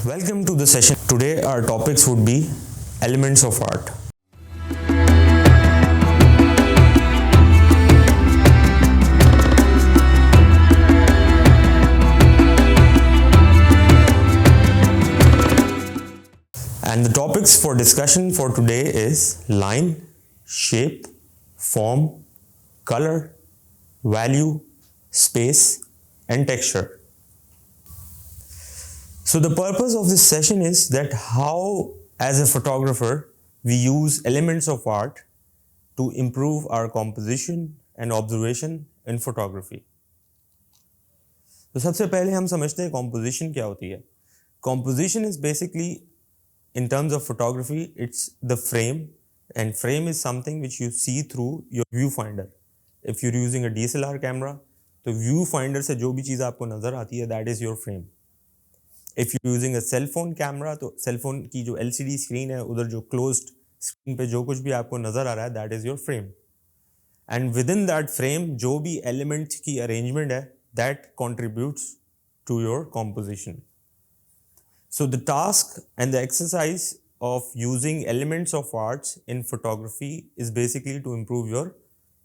Welcome to the session. Today our topics would be elements of art. And the topics for discussion for today is line, shape, form, color, value, space, and texture. So the purpose of this session is that how, as a photographer, we use elements of art to improve our composition and observation in photography. तो सबसे पहले हम समझते हैं composition क्या होती है. Composition is basically, in terms of photography, it's the frame, and frame is something which you see through your viewfinder. If you're using a DSLR camera, तो viewfinder से जो भी चीज़ आपको नज़र आती है, that is your frame. If you're using a cell phone camera, तो cell phone की जो LCD screen है, उधर जो closed screen पे जो कुछ भी आपको नज़र आ रहा है, that is your frame. And within that frame, जो भी element की arrangement है, that contributes to your composition. So the task and the exercise of using elements of arts in photography is basically to improve your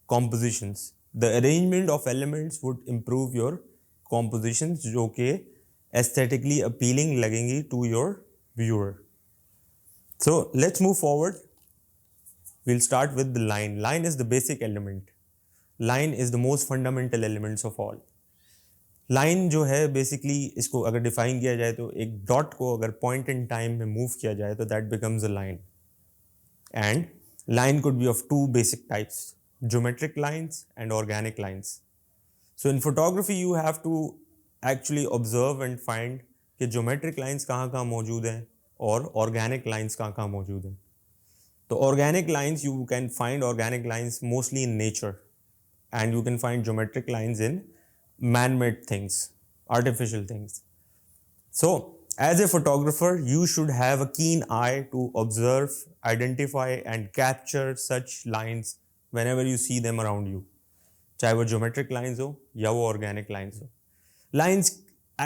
compositions. The arrangement of elements would improve your compositions, जो कि aesthetically appealing लगेंगी to your viewer. So let's move forward. We'll start with the line. Line is the basic element. Line is the most fundamental elements of all. Line जो है basically इसको अगर define किया जाए तो एक डॉट को अगर पॉइंट इन टाइम में मूव किया जाए तो that becomes a line. And line could be of two basic types, geometric lines and organic lines. So in photography you have to actually observe and find कि geometric lines कहाँ मौजूद हैं और organic lines कहाँ मौजूद हैं. तो organic lines you can find organic lines mostly in nature, and you can find geometric lines in man-made things, artificial things. So, as a photographer, you should have a keen eye to observe, identify and capture such lines whenever you see them around you. चाहे वो geometric lines हो या वो organic lines हो. Lines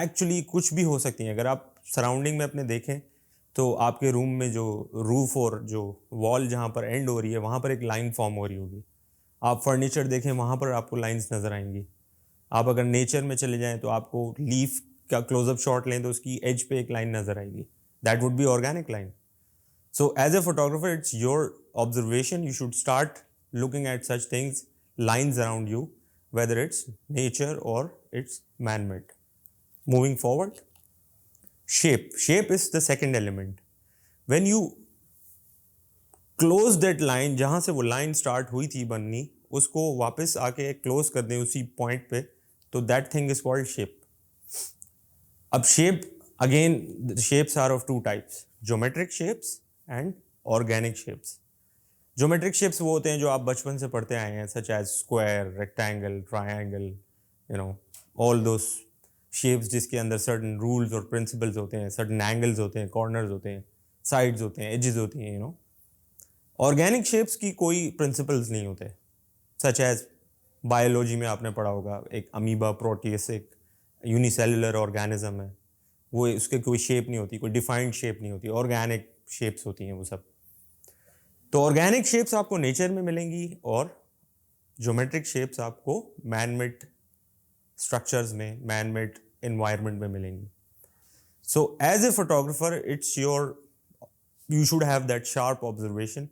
actually कुछ भी हो सकती हैं. अगर आप surrounding में अपने देखें तो आपके रूम में जो रूफ और जो वॉल जहाँ पर एंड हो रही है वहाँ पर एक लाइन फॉर्म हो रही होगी. आप फर्नीचर देखें वहाँ पर आपको लाइंस नज़र आएंगी. आप अगर नेचर में चले जाएं तो आपको लीफ का क्लोजअप शॉट लें तो उसकी एज पे एक लाइन नज़र आएगी. That would be organic line. So as a photographer it's your observation, you should start looking at such things, lines around you, whether it's nature और it's man made. Moving forward, shape. Shape is the second element. When you close that line, जहाँ से वो line start हुई थी बननी, उसको वापस आके क्लोज कर दें उसी पॉइंट पे, तो that thing is called shape. अब shape, again shapes are of two types, geometric shapes and organic shapes. Geometric shapes वो होते हैं जो आप बचपन से पढ़ते आए हैं, such as square, rectangle, triangle, you know, all those shapes जिसके अंदर सर्टन रूल्स और प्रिंसिपल्स होते हैं, सर्टन एंगल्स होते हैं, कॉर्नर्स होते हैं, साइड्स होते हैं, एजेस होती हैं, यू नो. ऑर्गेनिक शेप्स की कोई प्रिंसिपल्स नहीं होते, सच एज बायोलॉजी में आपने पढ़ा होगा, एक अमीबा प्रोटियस एक यूनिसेलुलर ऑर्गेनिज्म है, वो उसके कोई शेप नहीं होती, कोई डिफाइंड शेप नहीं होती, ऑर्गेनिक शेप्स होती हैं वो सब. तो ऑर्गेनिक शेप्स आपको नेचर में मिलेंगी और ज्योमेट्रिक शेप्स आपको मैन मेड स्ट्रक्चर्स में, मैन मेड एनवायरनमेंट में मिलेंगी. So as a photographer it's your, you should have that sharp observation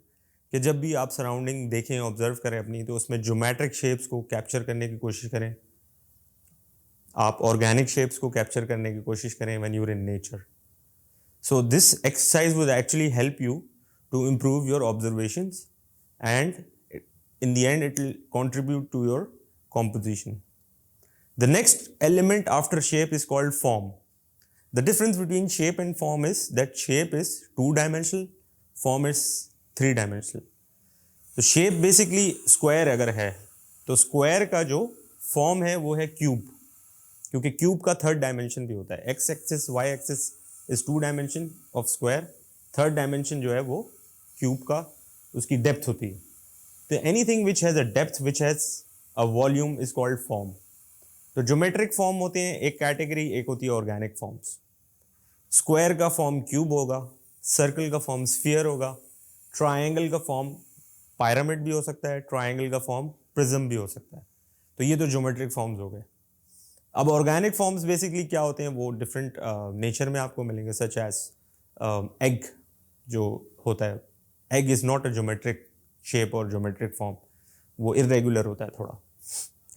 कि जब भी आप सराउंडिंग देखें, ऑब्जर्व करें अपनी, तो उसमें ज्योमेट्रिक शेप्स को कैप्चर करने की कोशिश करें, आप ऑर्गेनिक शेप्स को कैप्चर करने की कोशिश करें when you are in nature. So this exercise would actually help you to improve your observations and in the end it will contribute to your composition. The next element after shape is called form. The difference between shape and form is that shape is two-dimensional, form is three-dimensional. तो shape basically square अगर है तो square का जो form है वो है cube, क्योंकि क्यूब का थर्ड डायमेंशन भी होता है. X axis, Y axis is two dimension of square, third dimension जो है वो क्यूब का, उसकी डेप्थ होती है. तो anything which has a depth which has a volume is called form. तो ज्योमेट्रिक फॉर्म होते हैं एक कैटेगरी, एक होती है ऑर्गेनिक फॉर्म्स. स्क्वायर का फॉर्म क्यूब होगा, सर्कल का फॉर्म स्फीयर होगा, ट्रायंगल का फॉर्म पिरामिड भी हो सकता है, ट्रायंगल का फॉर्म प्रिज्म भी हो सकता है। तो ये तो ज्योमेट्रिक फॉर्म्स हो गए। अब ऑर्गेनिक फॉर्म्स बेसिकली क्या होते हैं, वो डिफरेंट नेचर में आपको मिलेंगे, सच एज एग जो होता है। Egg is not a geometric shape और ज्योमेट्रिक फॉर्म, वो इरेगुलर होता है थोड़ा।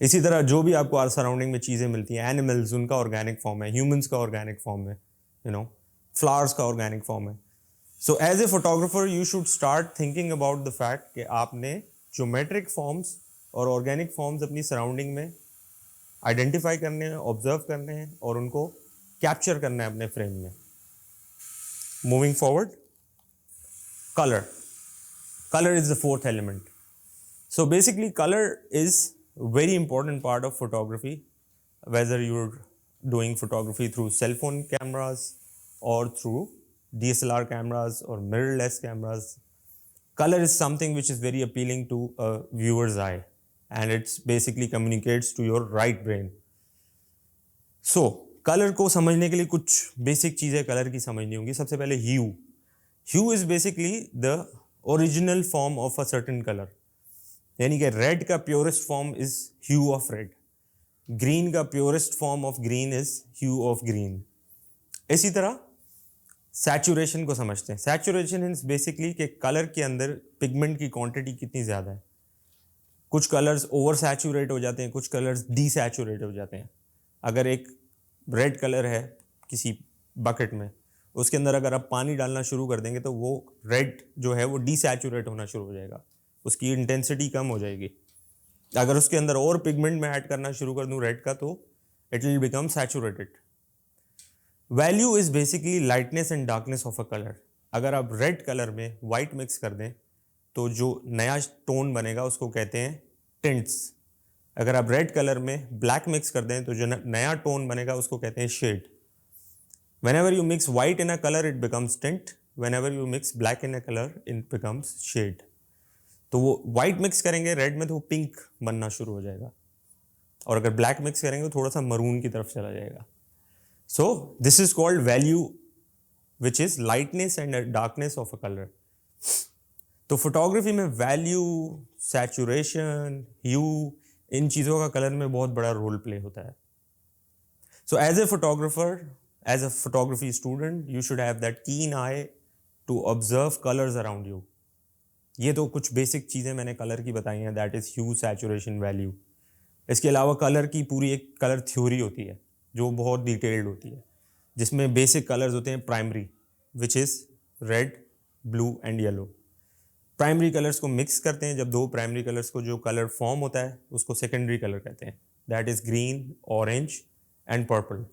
इसी तरह जो भी आपको सराउंडिंग में चीज़ें मिलती हैं, एनिमल्स, उनका ऑर्गेनिक फॉर्म है, ह्यूमंस का ऑर्गेनिक फॉर्म है, फ्लावर्स का ऑर्गेनिक फॉर्म है। So as a photographer you should start thinking about the fact कि आपने ज्योमेट्रिक फॉर्म्स और ऑर्गेनिक फॉर्म्स अपनी सराउंडिंग में आइडेंटिफाई करने हैं, ऑब्जर्व करने हैं और उनको कैप्चर करना है अपने फ्रेम में। Moving forward, colour. Colour is the fourth element. So basically color is a very important part of photography, whether you're doing photography through cell phone cameras or through DSLR cameras or mirrorless cameras. Color is something which is very appealing to a viewer's eye, and it basically communicates to your right brain. So color को समझने के लिए कुछ basic चीज़ें color की समझनी होंगी. सबसे पहले hue. Hue is basically the original form of a certain color. यानी कि रेड का purest form is hue of red, green का purest form of green is hue of green. इसी तरह सैचुरेशन को समझते हैं. सैचुरेशन इज बेसिकली कि कलर के अंदर पिगमेंट की क्वांटिटी कितनी ज़्यादा है. कुछ कलर्स ओवर सैचुरेट हो जाते हैं, कुछ कलर्स डी सैचुरेट हो जाते हैं. अगर एक रेड कलर है किसी बकेट में, उसके अंदर अगर आप पानी डालना शुरू कर देंगे तो वो रेड जो है वो डी सैचुरेट होना शुरू हो जाएगा, उसकी इंटेंसिटी कम हो जाएगी. अगर उसके अंदर और पिगमेंट में ऐड करना शुरू कर दूं रेड का, तो it will become saturated. Value is basically lightness and darkness of a colour. अगर आप रेड कलर में वाइट मिक्स कर दें तो जो नया टोन बनेगा उसको कहते हैं टिंट्स. अगर आप रेड कलर में ब्लैक मिक्स कर दें तो जो नया टोन बनेगा उसको कहते हैं shade. Whenever you mix white in a color it becomes tint. Whenever you mix black in a color it becomes shade. तो वो वाइट मिक्स करेंगे रेड में तो वो पिंक बनना शुरू हो जाएगा, और अगर ब्लैक मिक्स करेंगे तो थोड़ा सा मरून की तरफ चला जाएगा. So this is called value, which is lightness and darkness of a colour. तो फोटोग्राफी में वैल्यू, सैचुरेशन, ह्यू, इन चीज़ों का कलर में बहुत बड़ा रोल प्ले होता है. So as a photographer, as a photography student, you should have that keen eye to observe colours around you. ये तो कुछ बेसिक चीज़ें मैंने कलर की बताई हैं, that is hue, saturation, value. इसके अलावा कलर की पूरी एक कलर थ्योरी होती है जो बहुत डिटेल्ड होती है, जिसमें बेसिक कलर्स होते हैं primary, which is red, blue and yellow. Primary colours को मिक्स करते हैं. जब दो प्राइमरी कलर्स को जो कलर फॉर्म होता है उसको सेकेंडरी कलर कहते हैं, that is green, orange and purple.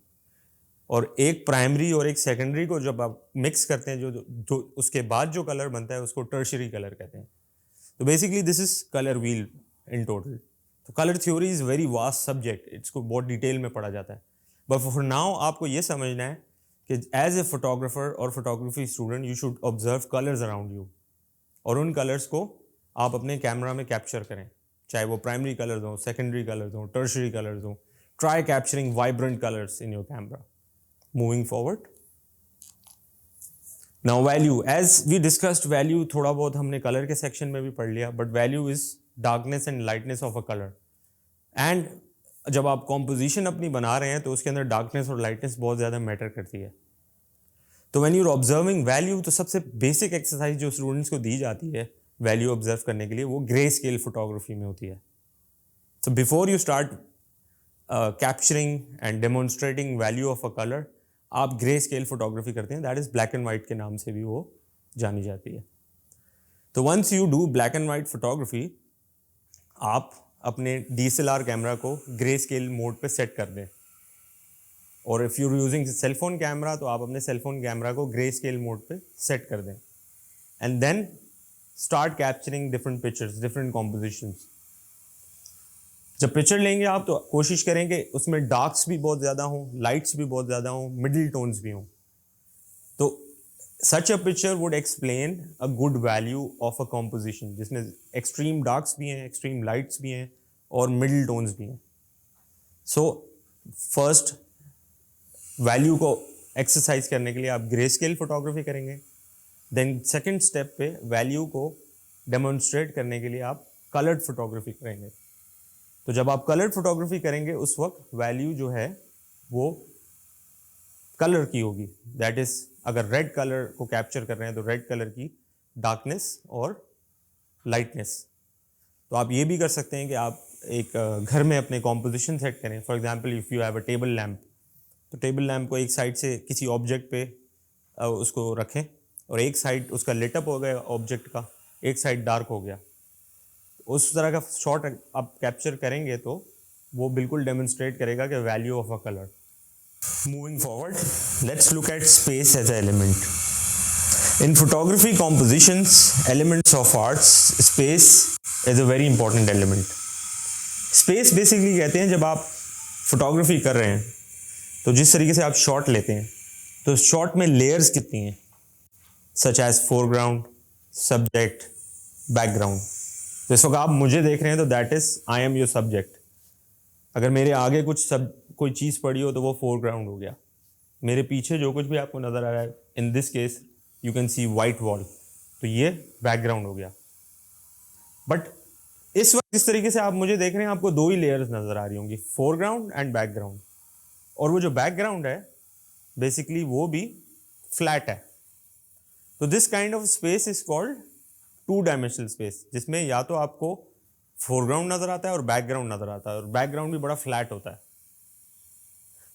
और एक प्राइमरी और एक सेकेंडरी को जब आप मिक्स करते हैं, जो उसके बाद जो कलर बनता है उसको टर्शरी कलर कहते हैं. तो basically this is colour wheel in total. तो colour theory is very vast subject, इसको बहुत डिटेल में पढ़ा जाता है. बट फॉर नाउ आपको ये समझना है कि एज ए फोटोग्राफर और photography student you should observe colours around you, और उन कलर्स को आप अपने कैमरा में कैप्चर करें, चाहे वो प्राइमरी कलर्स हों, सेकेंडरी कलर्स हों, टर्शरी कलर्स हों. Try capturing vibrant colours in your camera. Moving forward. Now value, as we discussed value थोड़ा बहुत हमने कलर के सेक्शन में भी पढ़ लिया, but value is darkness and lightness of a colour. And जब आप कॉम्पोजिशन अपनी बना रहे हैं तो उसके अंदर डार्कनेस और लाइटनेस बहुत ज़्यादा मैटर करती है. तो when you are observing value, तो सबसे बेसिक एक्सरसाइज जो स्टूडेंट्स को दी जाती है वैल्यू ऑब्जर्व करने के लिए, वो ग्रे स्केल फोटोग्राफी में होती है. So before you start capturing and demonstrating value of a colour, आप ग्रे स्केल फोटोग्राफी करते हैं, that is black and white के नाम से भी वो जानी जाती है. तो once you do black and white photography, आप अपने DSLR कैमरा को ग्रे स्केल मोड पे सेट कर दें. और if you using cellphone camera तो आप अपने सेलफोन कैमरा को ग्रे स्केल मोड पे सेट कर दें. And then start capturing different pictures, different compositions. जब पिक्चर लेंगे आप तो कोशिश करें कि उसमें डार्क्स भी बहुत ज़्यादा हों, लाइट्स भी बहुत ज़्यादा हों, मिडिल टोन्स भी हों. तो such a picture would explain a good value of a composition, जिसमें एक्सट्रीम डार्क्स भी हैं, एक्सट्रीम लाइट्स भी हैं और मिडिल टोन्स भी हैं. सो फर्स्ट वैल्यू को एक्सरसाइज करने के लिए आप ग्रे स्केल फोटोग्राफी करेंगे। देन सेकंड स्टेप पे वैल्यू को डेमोन्स्ट्रेट करने के लिए आप कलर्ड फोटोग्राफी करेंगे। तो जब आप कलर्ड फोटोग्राफी करेंगे उस वक्त वैल्यू जो है वो कलर की होगी। दैट इज, अगर रेड कलर को कैप्चर कर रहे हैं तो रेड कलर की डार्कनेस और लाइटनेस। तो आप ये भी कर सकते हैं कि आप एक घर में अपने कॉम्पोजिशन सेट करें। For example if you have a table lamp, तो टेबल लैम्प को एक साइड से किसी ऑब्जेक्ट पे उसको रखें और एक साइड उसका लिटअप हो गया ऑब्जेक्ट का, एक साइड डार्क हो गया। उस तरह का शॉट आप कैप्चर करेंगे तो वो बिल्कुल डेमोन्स्ट्रेट करेगा कि value of a colour. Moving forward, let's look at space as an element. In photography compositions, elements of arts, space is a very important element. Space basically कहते हैं जब आप फोटोग्राफी कर रहे हैं तो जिस तरीके से आप शॉट लेते हैं तो शॉट में लेयर्स कितनी हैं, such as foreground, subject, background. तो इस वक्त आप मुझे देख रहे हैं तो that is I am your subject. अगर मेरे आगे कोई चीज़ पड़ी हो तो वो फोरग्राउंड हो गया। मेरे पीछे जो कुछ भी आपको नज़र आ रहा है, in this case you can see white wall, तो ये बैकग्राउंड हो गया। बट इस वक्त जिस तरीके से आप मुझे देख रहे हैं आपको दो ही लेयर्स नज़र आ रही होंगी, फोरग्राउंड एंड बैकग्राउंड। और वो जो बैकग्राउंड है बेसिकली वो भी फ्लैट है। तो this kind of space is called two dimensional space, जिसमें या तो आपको फोरग्राउंड नज़र आता है और बैकग्राउंड नज़र आता है, और बैकग्राउंड भी बड़ा फ्लैट होता है।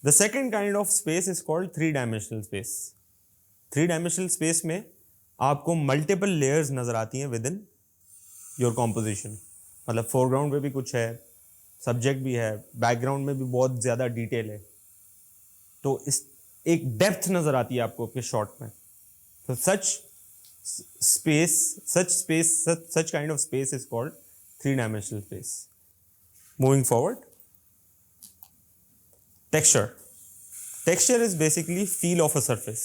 The second kind of space is called three dimensional space. Three dimensional space में आपको multiple layers नज़र आती हैं within your composition. मतलब foreground में भी कुछ है, subject भी है, background में भी बहुत ज़्यादा detail है, तो इस एक depth नज़र आती है आपको आपके shot में। तो such kind of space is called three dimensional space. Moving forward, Texture is basically feel of a surface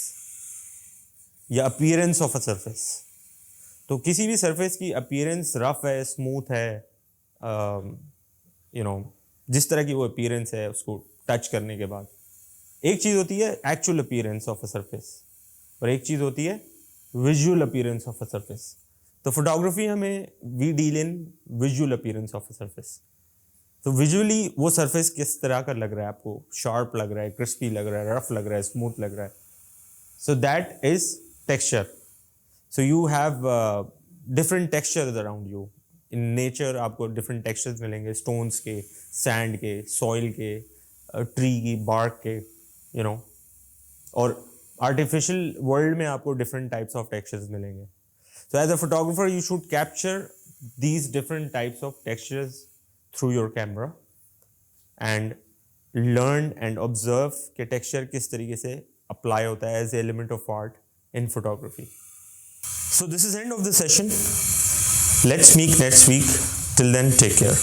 या appearance of a surface. तो किसी भी surface की appearance रफ है, स्मूथ है, जिस तरह की वो appearance है उसको टच करने के बाद, एक चीज़ होती है actual appearance of a surface और एक चीज़ होती है visual appearance of a surface. तो फोटोग्राफी हमें we deal in visual appearance of a surface. तो विजुअली वो सरफेस किस तरह का लग रहा है आपको, शार्प लग रहा है, क्रिस्पी लग रहा है, रफ लग रहा है, स्मूथ लग रहा है, so that is texture. So you have different textures around you. In nature आपको डिफरेंट टेक्सचर्स मिलेंगे, स्टोन्स के, सैंड के, सॉइल के, ट्री की बार्क के, और आर्टिफिशियल वर्ल्ड में आपको डिफरेंट टाइप्स ऑफ टेक्सचर्स मिलेंगे. So as a photographer you should capture these different types of textures through your camera and learn and observe कि texture किस तरीके से apply होता है as an element of art in photography. So this is end of the session. Let's meet next week. Till then, take care.